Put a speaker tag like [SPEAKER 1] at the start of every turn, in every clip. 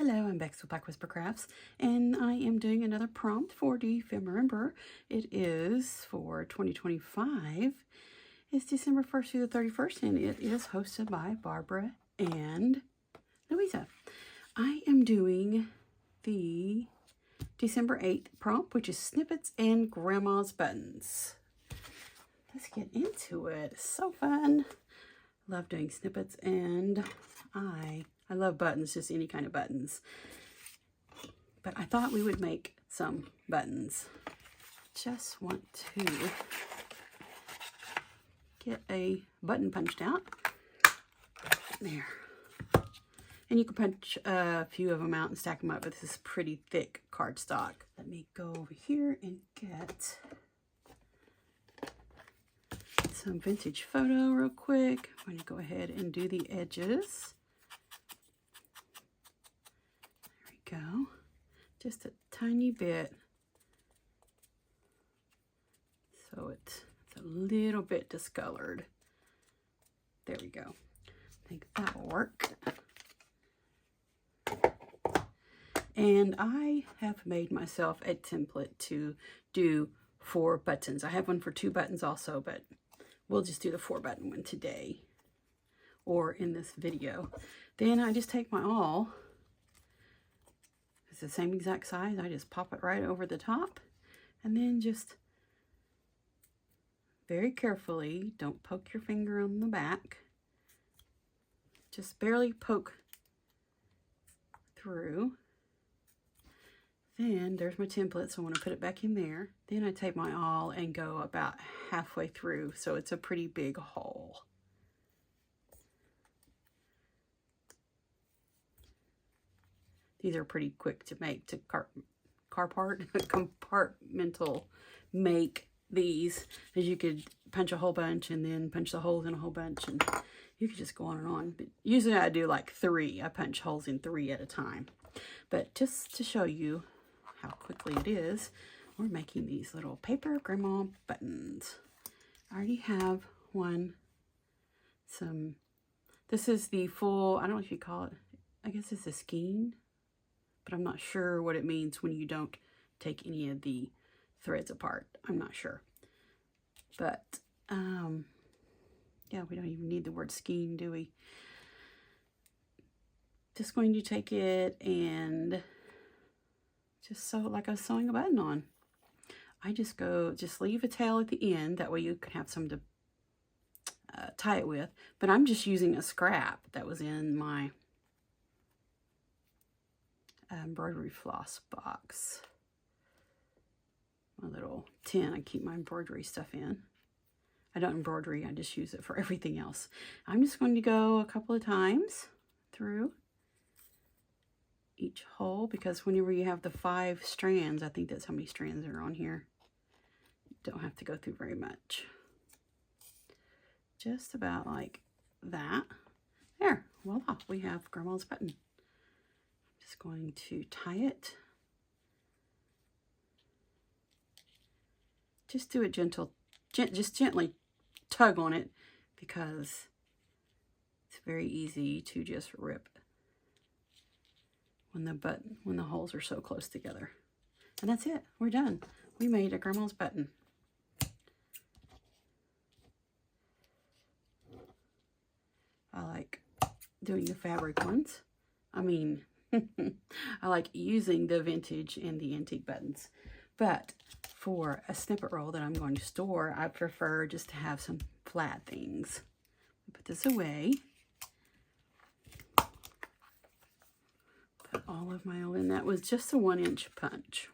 [SPEAKER 1] Hello, I'm Bex with Black Whisper Crafts, and I am doing another prompt for Dephemerember. It is for 2025. It's December 1st through the 31st, and it is hosted by Barbara and Louisa. I am doing the December 8th prompt, which is Snippets and Grandma's Buttons. Let's get into it. It's so fun. Love doing snippets, and I love buttons, just any kind of buttons. But I thought we would make some buttons. Just want to get a button punched out. There. And you can punch a few of them out and stack them up, but this is pretty thick cardstock. Let me go over here and get some vintage photo real quick. I'm going to go ahead and do the edges. There we go. Just a tiny bit. So it's a little bit discolored. There we go. I think that will work. And I have made myself a template to do 4 buttons. I have one for 2 buttons also, but we'll just do the 4 button one today or in this video. Then I just take my awl. It's the same exact size. I just pop it right over the top and then just very carefully, don't poke your finger on the back. Just barely poke through. Then there's my template, so I want to put it back in there. Then I take my awl and go about halfway through, so it's a pretty big hole. These are pretty quick to make, to compartmental make these, as you could punch a whole bunch and then punch the holes in a whole bunch, and you could just go on and on. But usually I do like 3. I punch holes in 3 at a time. But just to show you how quickly it is, we're making these little paper grandma buttons. I already have one. This is the full, I don't know if you call it, I guess it's a skein, but I'm not sure what it means when you don't take any of the threads apart. I'm not sure. But, yeah, we don't even need the word skein, do we? Just going to take it and just sew it like I was sewing a button on. I just leave a tail at the end. That way you can have some to tie it with. But I'm just using a scrap that was in my embroidery floss box. My little tin I keep my embroidery stuff in. I don't embroidery, I just use it for everything else. I'm just going to go a couple of times through each hole, because whenever you have the 5 strands, I think that's how many strands are on here. You don't have to go through very much. Just about like that. There, voila, we have Grandma's button. Just going to tie it. Just do it gentle, just gently tug on it, because it's very easy to just rip when the holes are so close together. And that's it. We're done. We made a Grandma's button. I like doing the fabric ones. I mean, I like using the vintage and the antique buttons. But for a snippet roll that I'm going to store, I prefer just to have some flat things. Put this away. Put all of my oil in. That was just a 1-inch punch.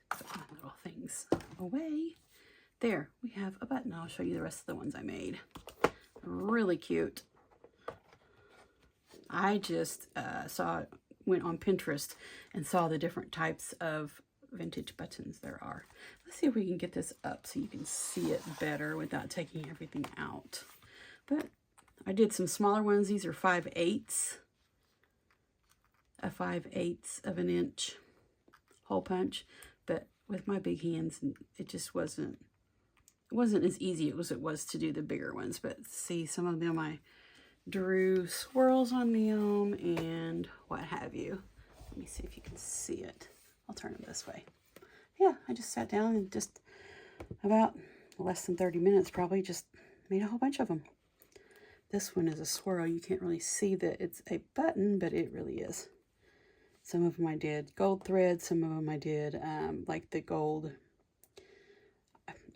[SPEAKER 1] Put my little things away. There, we have a button. I'll show you the rest of the ones I made. Really cute. I just went on Pinterest and saw the different types of vintage buttons there are. Let's see if we can get this up so you can see it better without taking everything out. But I did some smaller ones. These are 5/8, a 5/8 of an inch hole punch. But with my big hands, it just wasn't as easy as it was to do the bigger ones. But see, some of them I drew swirls on them and what have you. Let me see if you can see it. I'll turn them this way. Yeah, I just sat down and just about less than 30 minutes probably just made a whole bunch of them. This one is a swirl. You can't really see that it's a button, but it really is. Some of them I did gold thread. Some of them I did like the gold.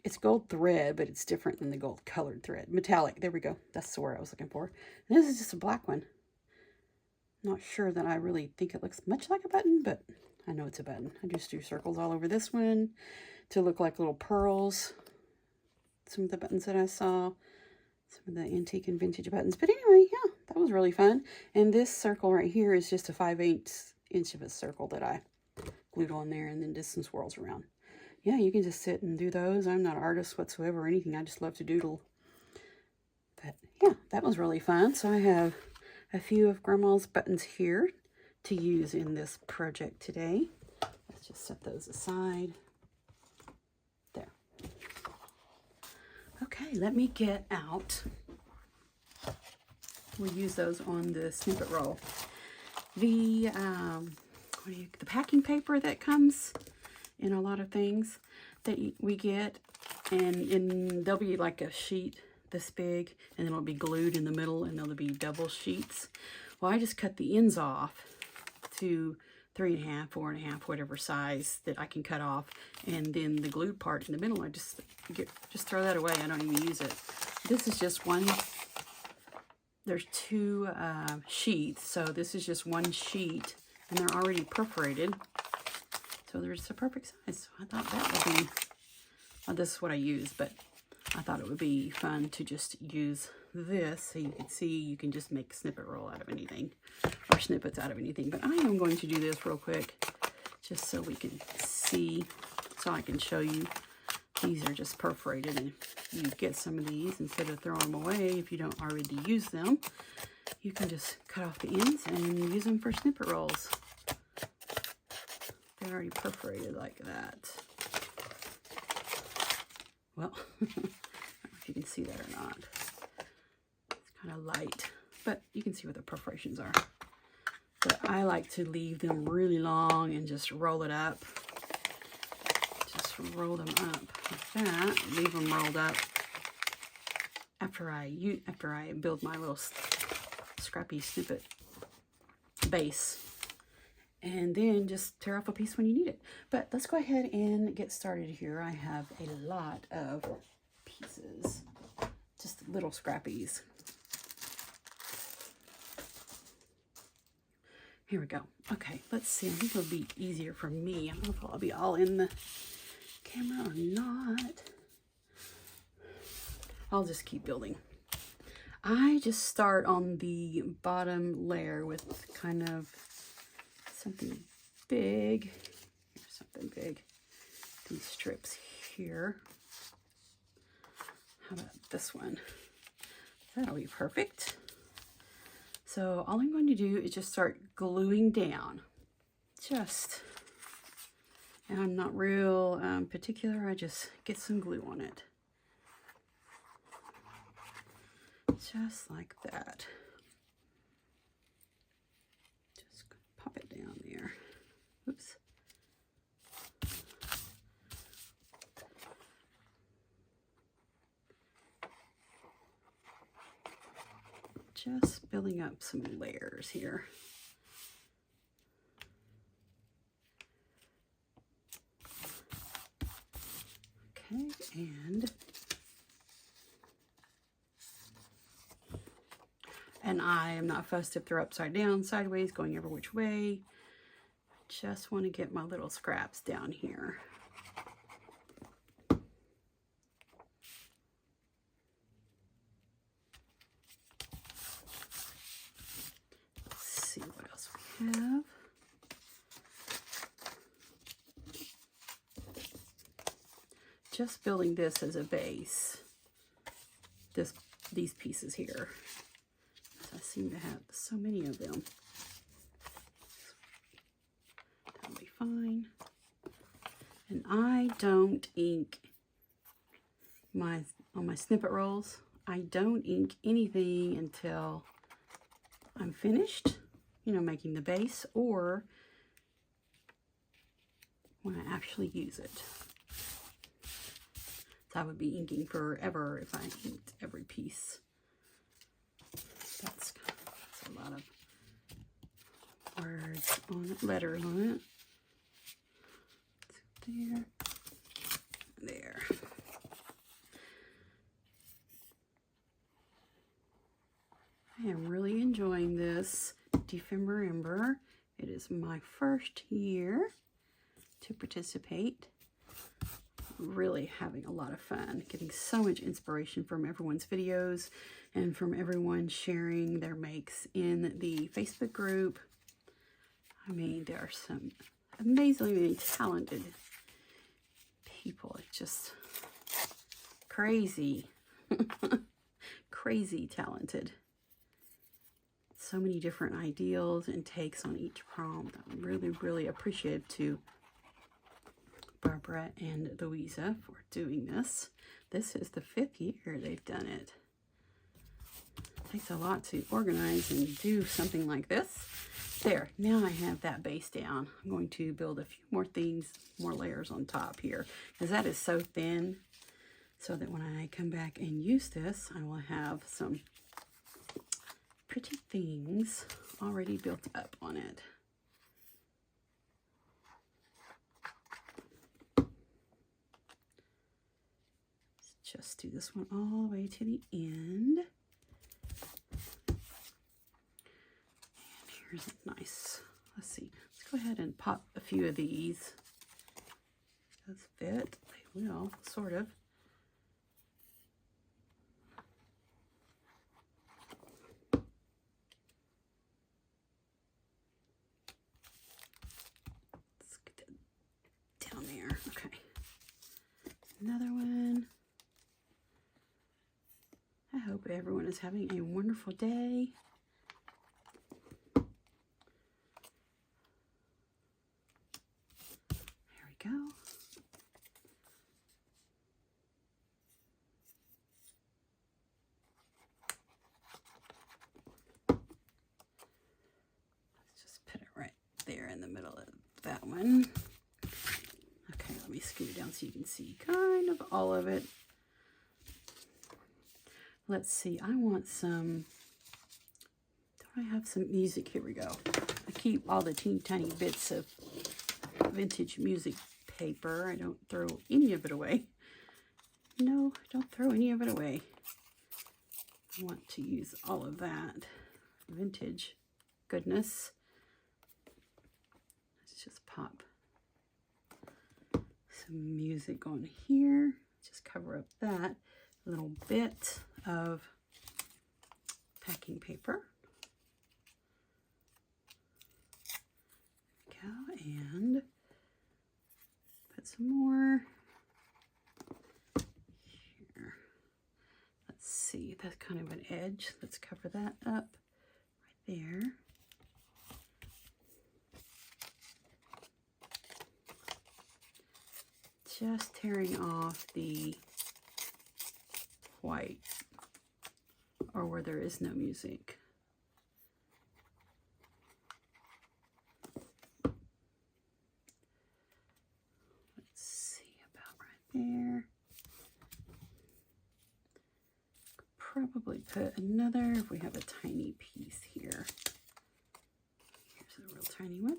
[SPEAKER 1] It's gold thread, but it's different than the gold colored thread. Metallic. There we go. That's the word I was looking for. And this is just a black one. Not sure that I really think it looks much like a button, but I know it's a button. I just do circles all over this one to look like little pearls. Some of the buttons that I saw. Some of the antique and vintage buttons. But anyway, yeah, that was really fun. And this circle right here is just a 5/8 inch of a circle that I glued on there and then did some swirls around. Yeah, you can just sit and do those. I'm not an artist whatsoever or anything. I just love to doodle. But yeah, that was really fun. So I have a few of Grandma's buttons here to use in this project today. Let's just set those aside. There. Okay, let me get out. We use those on the snippet roll. The packing paper that comes in a lot of things that we get, and there'll be like a sheet this big, and then it'll be glued in the middle, and there'll be double sheets. Well, I just cut the ends off to 3.5, 4.5, whatever size that I can cut off, and then the glued part in the middle, I just throw that away. I don't even use it. This is just one. There's two sheets, so this is just one sheet, and they're already perforated. So they're just a perfect size. So I thought that would be, well, this is what I use, but I thought it would be fun to just use this so you can see you can just make a snippet roll out of anything, or snippets out of anything. But I am going to do this real quick just so we can see, so I can show you. These are just perforated, and you get some of these instead of throwing them away if you don't already use them. You can just cut off the ends and use them for snippet rolls. They're already perforated like that. Well, I don't know if you can see that or not. It's kind of light, but you can see what the perforations are. But I like to leave them really long and just roll it up. Just roll them up like that. Leave them rolled up after I build my little scrappy snippet base. And then just tear off a piece when you need it. But let's go ahead and get started here. I have a lot of pieces, just little scrappies. Here we go. Okay, let's see. I think it'll be easier for me. I don't know if I'll be all in the camera or not. I'll just keep building. I just start on the bottom layer with kind of something big. Here's something big. These strips here. How about this one? That'll be perfect. So all I'm going to do is just start gluing down. And I'm not real particular. I just get some glue on it. Just like that. Just pop it down there. Oops. Just building up some layers here. Okay, and I am not fussed if they're upside down, sideways, going every which way. Just want to get my little scraps down here. Let's see what else we have. Just building this as a base. These pieces here. I seem to have so many of them. That'll be fine. And I don't ink on my snippet rolls. I don't ink anything until I'm finished, you know, making the base, or when I actually use it. So I would be inking forever if I inked every piece. That's a lot of words on it, letters on it. There, there. I am really enjoying this Dephemerember. It is my first year to participate. Really having a lot of fun, getting so much inspiration from everyone's videos and from everyone sharing their makes in the Facebook group. I mean, there are some amazingly talented people. It's just crazy, crazy talented. So many different ideals and takes on each prompt. I'm really, really appreciative to Barbara and Louisa for doing this. This is the 5th year they've done it. It takes a lot to organize and do something like this. There, now I have that base down. I'm going to build a few more things, more layers on top here, because that is so thin, so that when I come back and use this, I will have some pretty things already built up on it. Just do this one all the way to the end. And here's a nice, let's see, let's go ahead and pop a few of these. Does fit, they will, sort of. Let's get that down there, okay. Another one. I hope everyone is having a wonderful day. There we go. Let's just put it right there in the middle of that one. Okay, let me scoot it down so you can see kind of all of it. Let's see, I want some, don't I have some music? Here we go. I keep all the teeny tiny bits of vintage music paper. I don't throw any of it away. No, don't throw any of it away. I want to use all of that vintage goodness. Let's just pop some music on here. Just cover up that little bit of packing paper. There we go, and put some more here. Let's see, that's kind of an edge. Let's cover that up right there. Just tearing off the white, or where there is no music. Let's see, about right there. Probably put another, if we have a tiny piece here. Here's a real tiny one.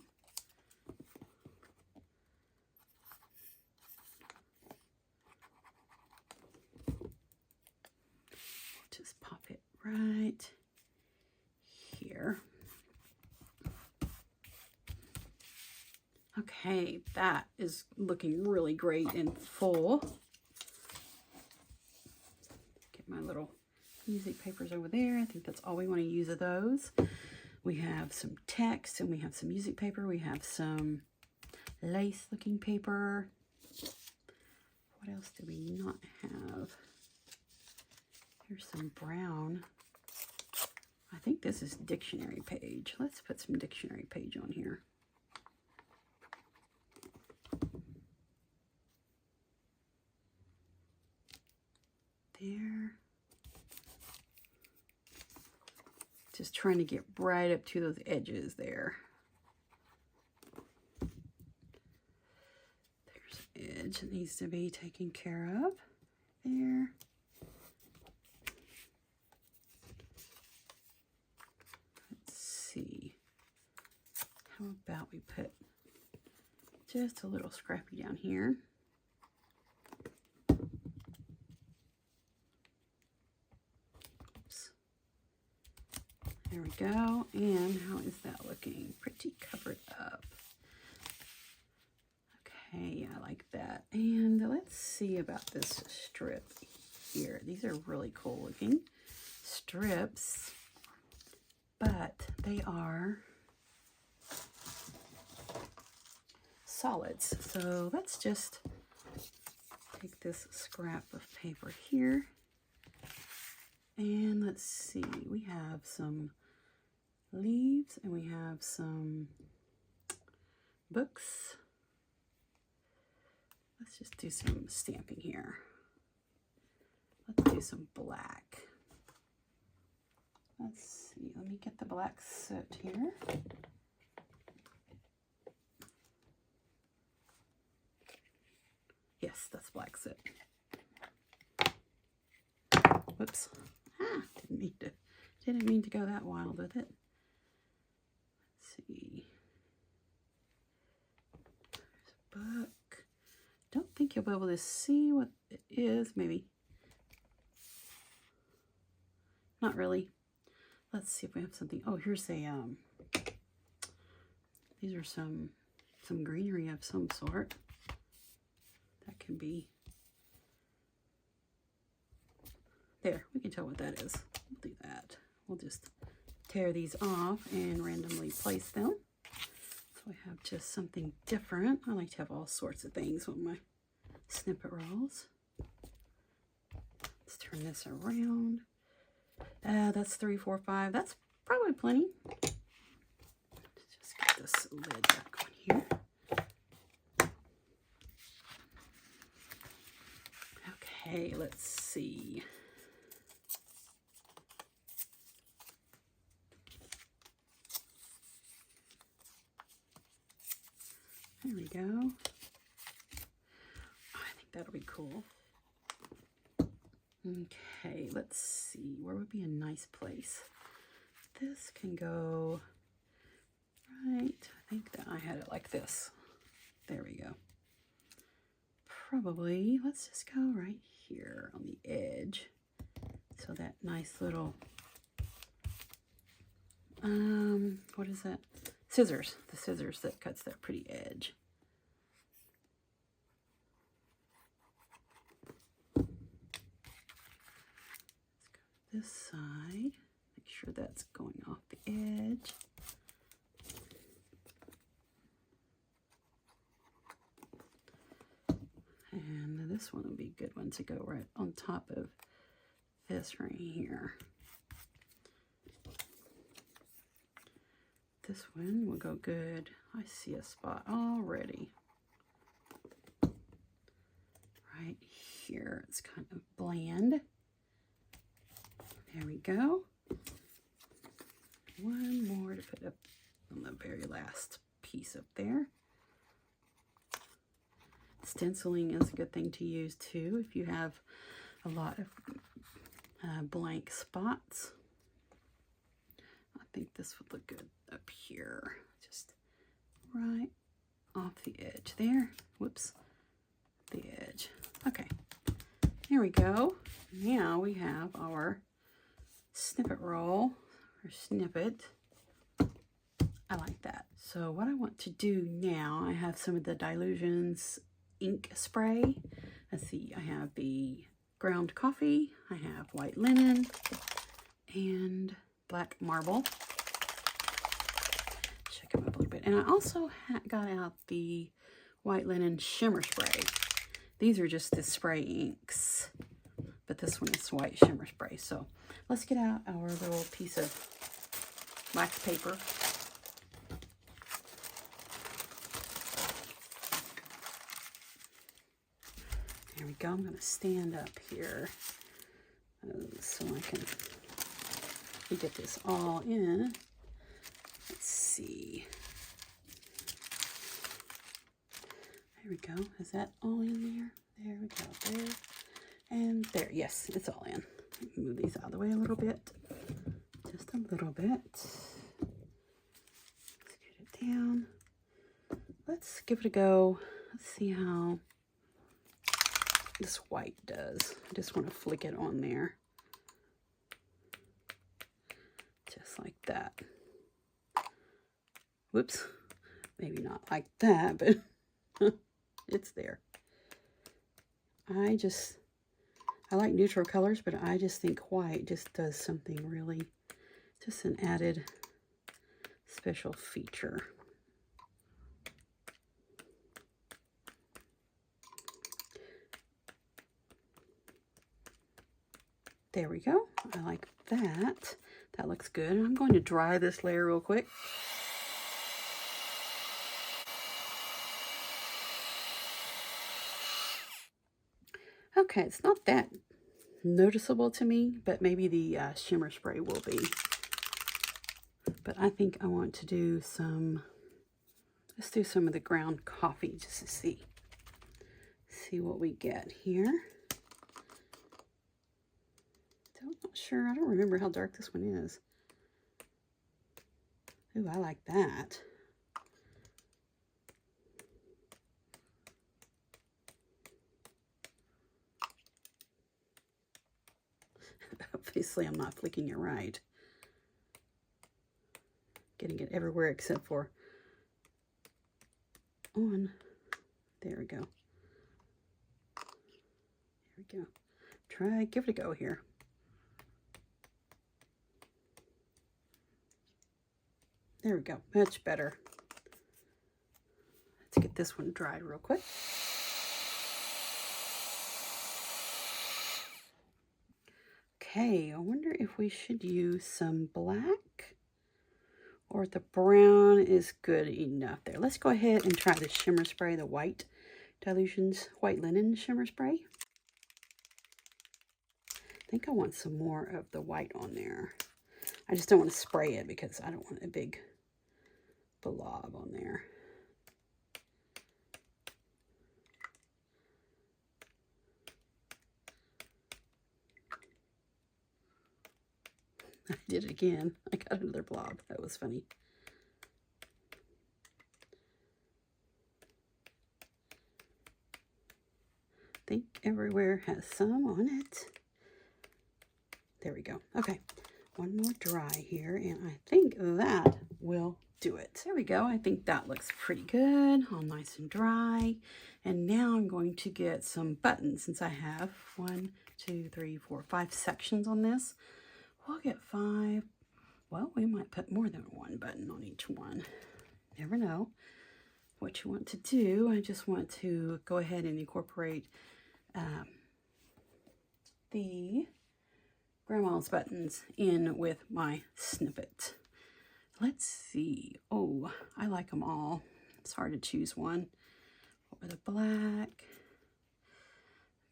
[SPEAKER 1] Just pop it right here. Okay, that is looking really great and full. Get my little music papers over there. I think that's all we want to use of those. We have some text and we have some music paper. We have some lace looking paper. What else do we not have? Here's some brown. I think this is dictionary page. Let's put some dictionary page on here. There. Just trying to get right up to those edges there. There's an edge that needs to be taken care of. There. Let's see. How about we put just a little scrappy down here. Oops. There we go. And how is that looking? Pretty covered up. Okay, I like that. And let's see about this strip here. These are really cool looking strips, but they are solids. So let's just take this scrap of paper here, and let's see, we have some leaves and we have some books. Let's just do some stamping here. Let's do some black. Let's see, let me get the black soot here. Yes, that's black soot. Whoops. Didn't mean to go that wild with it. Let's see. There's a book. Don't think you'll be able to see what it is. Maybe. Not really. Let's see if we have something. Oh, here's a these are some greenery of some sort. That can be there. We can tell what that is. We'll do that. We'll just tear these off and randomly place them. So I have just something different. I like to have all sorts of things on my snippet rolls. Let's turn this around. That's 3, 4, 5. That's probably plenty. Let's just get this lid back on here. Okay, let's see. There we go. I think that'll be cool. Okay, let's see. Where would be a nice place? This can go right. I think that I had it like this. There we go. Probably, let's just go right here on the edge. So that nice little, what is that? Scissors. The scissors that cuts that pretty edge. This side, make sure that's going off the edge. And this one would be a good one to go right on top of this right here. This one will go good. I see a spot already. Right here, it's kind of bland. There we go. One more to put up on the very last piece up there. Stenciling is a good thing to use too if you have a lot of blank spots. I think this would look good up here. Just right off the edge there. Whoops. The edge. Okay. There we go. Now we have our snippet roll or snippet. I like that. So what I want to do now, I have some of the Dilutions ink spray. Let's see, I have the ground coffee, I have white linen, and black marble. Check them up a little bit. And I also got out the white linen shimmer spray. These are just the spray inks, but this one is white shimmer spray. So let's get out our little piece of wax paper. There we go. I'm going to stand up here so I can actually get this all in. Let's see. There we go. Is that all in there? There we go. There and there. Yes, it's all in. Move these out of the way a little bit. Just a little bit. Scoot it down. Let's give it a go. Let's see how this white does. I just want to flick it on there. Just like that. Whoops. Maybe not like that, but it's there. I like neutral colors, but I just think white just does something really, just an added special feature. There we go. I like that. That looks good. I'm going to dry this layer real quick. Okay, it's not that noticeable to me, but maybe the shimmer spray will be. But I think I want to do some, let's do some of the ground coffee just to see what we get here. I'm not sure. I don't remember how dark this one is. Ooh, I like that. Obviously, I'm not flicking it right. Getting it everywhere except for on. There we go. There we go. Give it a go here. There we go. Much better. Let's get this one dried real quick. Okay, I wonder if we should use some black or the brown is good enough there. Let's go ahead and try the shimmer spray, the white dilutions, white linen shimmer spray. I think I want some more of the white on there. I just don't want to spray it because I don't want a big blob on there. I did it again. I got another blob. That was funny. I think everywhere has some on it. There we go. Okay, one more dry here, and I think that will do it. There we go. I think that looks pretty good, all nice and dry. And now I'm going to get some buttons since I have 1, 2, 3, 4, 5 sections on this. We'll get 5. Well, we might put more than one button on each one. Never know what you want to do. I just want to go ahead and incorporate the grandma's buttons in with my snippet. Let's see. Oh, I like them all. It's hard to choose one. Over the black.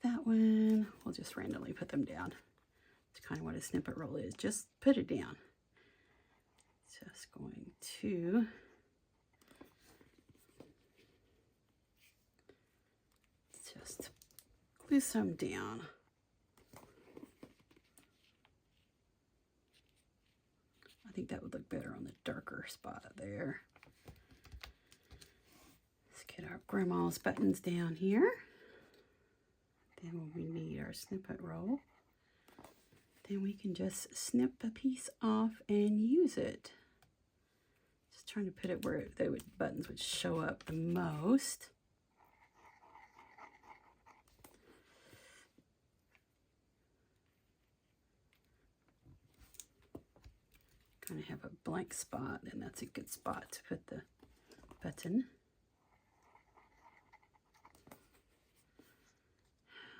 [SPEAKER 1] That one. We'll just randomly put them down. It's kind of what a snippet roll is. Just put it down. Just going to just glue some down. I think that would look better on the darker spot there. Let's get our grandma's buttons down here. Then we need our snippet roll. Then we can just snip a piece off and use it. Just trying to put it where the buttons would show up the most. Kind of have a blank spot, and that's a good spot to put the button.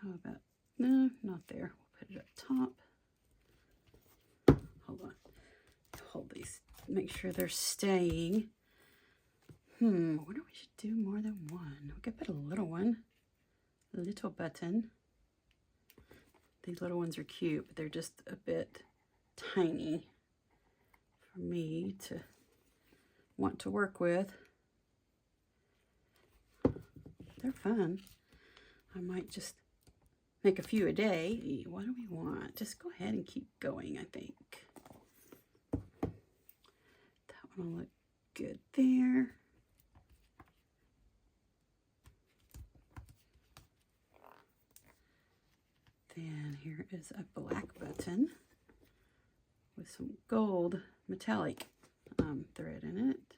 [SPEAKER 1] How about, no, not there. We'll put it up top. Hold on. Hold these. Make sure they're staying. I wonder if we should do more than one. We could put a little one. A little button. These little ones are cute, but they're just a bit tiny. me to want to work with. They're fun. I might just make a few a day. What do we want? Just go ahead and keep going, I think. That one will look good there. Then here is a black button with some gold metallic thread in it.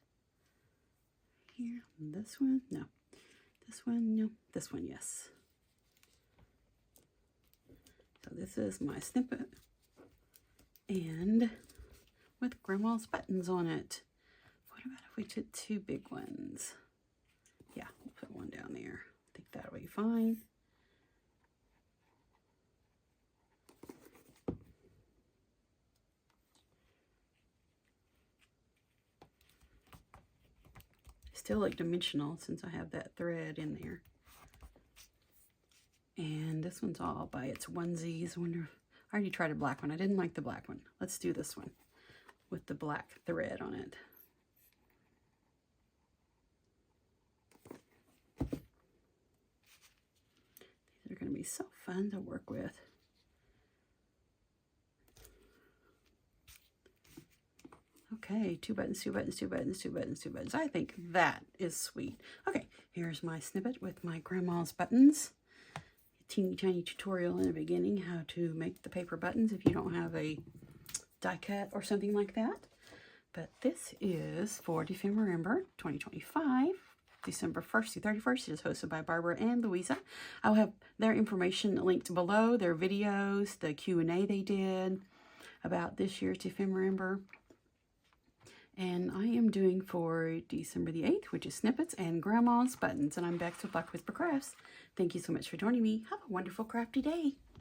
[SPEAKER 1] Here, and this one, no. This one, no. This one, yes. So this is my snippet, and with Grandma's buttons on it. What about if we took two big ones? Yeah, we'll put one down there. I think that'll be fine. Still look dimensional since I have that thread in there. And this one's all by its onesies. I already tried a black one. I didn't like the black one. Let's do this one with the black thread on it. These are going to be so fun to work with. Okay, two buttons, two buttons, two buttons, two buttons, two buttons. I think that is sweet. Okay, here's my snippet with my Grandma's buttons. A teeny tiny tutorial in the beginning how to make the paper buttons if you don't have a die cut or something like that. But this is for Dephemerember 2025, December 1st through 31st. It is hosted by Barbara and Louisa. I'll have their information linked below, their videos, the Q&A they did about this year's Dephemerember. And I am doing for December the 8th, which is Snippets and Grandma's buttons. And I'm back to Black Whisper Crafts. Thank you so much for joining me. Have a wonderful crafty day.